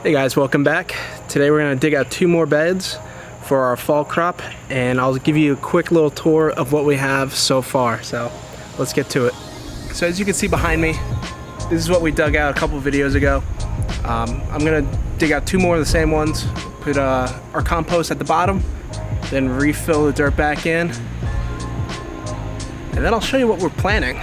Hey guys, welcome back. Today we're going to dig out 2 more beds for our fall crop, and I'll give you a quick little tour of what we have so far. So let's get to it. So as you can see behind me, this is what we dug out a couple videos ago. I'm going to dig out 2 more of the same ones, put our compost at the bottom, then refill the dirt back in, and then I'll show you what we're planting.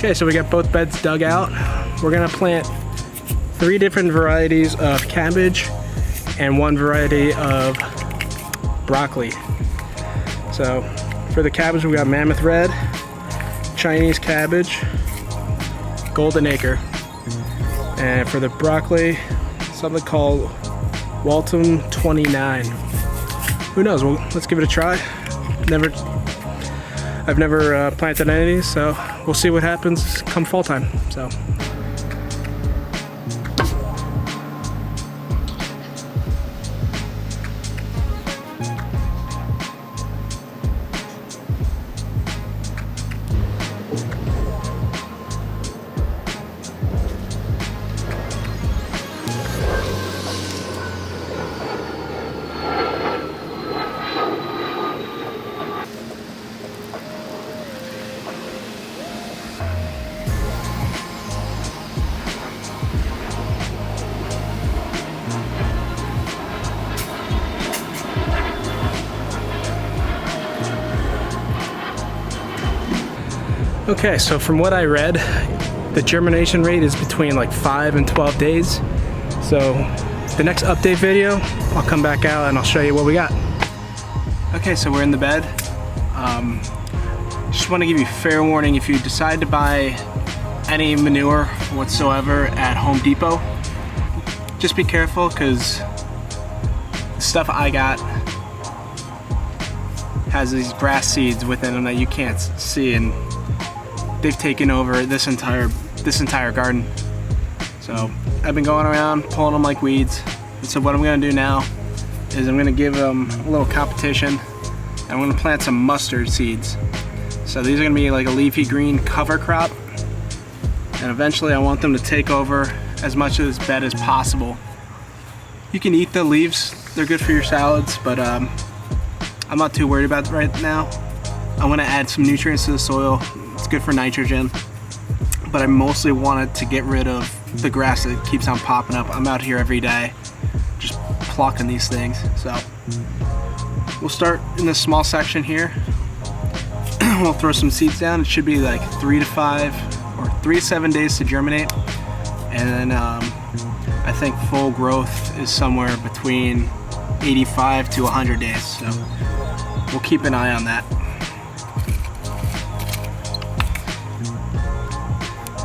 Okay, so we got both beds dug out. We're gonna plant 3 different varieties of cabbage and 1 variety of broccoli. So for the cabbage, we got Mammoth Red, Chinese cabbage, Golden Acre. And for the broccoli, something called Waltham 29. Who knows, well, let's give it a try. I've never planted any of these, so we'll see what happens come fall time. So. Okay, so from what I read, the germination rate is between like 5 and 12 days. So the next update video, I'll come back out and I'll show you what we got. Okay, so we're in the bed. Just want to give you fair warning, if you decide to buy any manure whatsoever at Home Depot, just be careful, because the stuff I got has these grass seeds within them that you can't see, and they've taken over this entire garden. So I've been going around pulling them like weeds. And so what I'm gonna do now is I'm gonna give them a little competition, and I'm gonna plant some mustard seeds. So these are gonna be like a leafy green cover crop, and eventually I want them to take over as much of this bed as possible. You can eat the leaves, they're good for your salads, but I'm not too worried about it right now. I want to add some nutrients to the soil. It's good for nitrogen, but I mostly wanted to get rid of the grass that keeps on popping up. I'm out here every day just plucking these things. So we'll start in this small section here. We'll throw some seeds down. It should be like 3 to 7 days to germinate, and then I think full growth is somewhere between 85 to 100 days. So we'll keep an eye on that.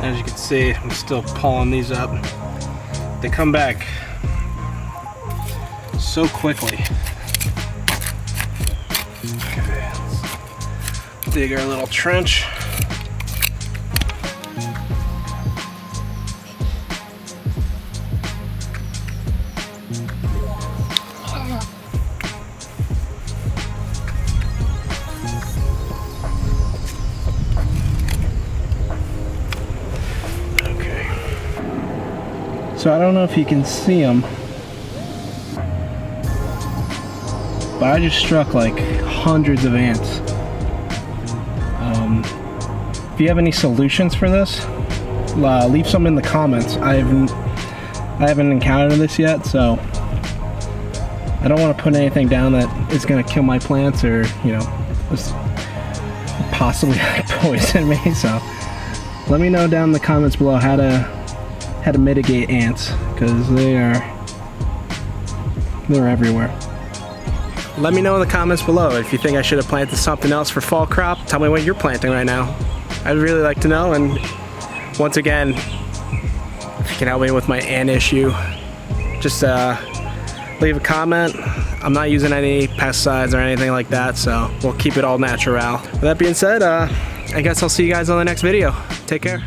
As you can see, I'm still pulling these up. They come back so quickly. Okay, let's dig our little trench. So I don't know if you can see them, but I just struck like hundreds of ants. If you have any solutions for this, leave some in the comments. I haven't encountered this yet, so I don't want to put anything down that is going to kill my plants or, you know, possibly like poison me. So let me know down in the comments below how to mitigate ants, because they're everywhere. Let me know in the comments below if you think I should have planted something else for fall crop. Tell me what you're planting right now. I'd really like to know. And once again, if you can help me with my ant issue, just leave a comment. I'm not using any pesticides or anything like that, so we'll keep it all natural. With that being said, I guess I'll see you guys on the next video. Take care.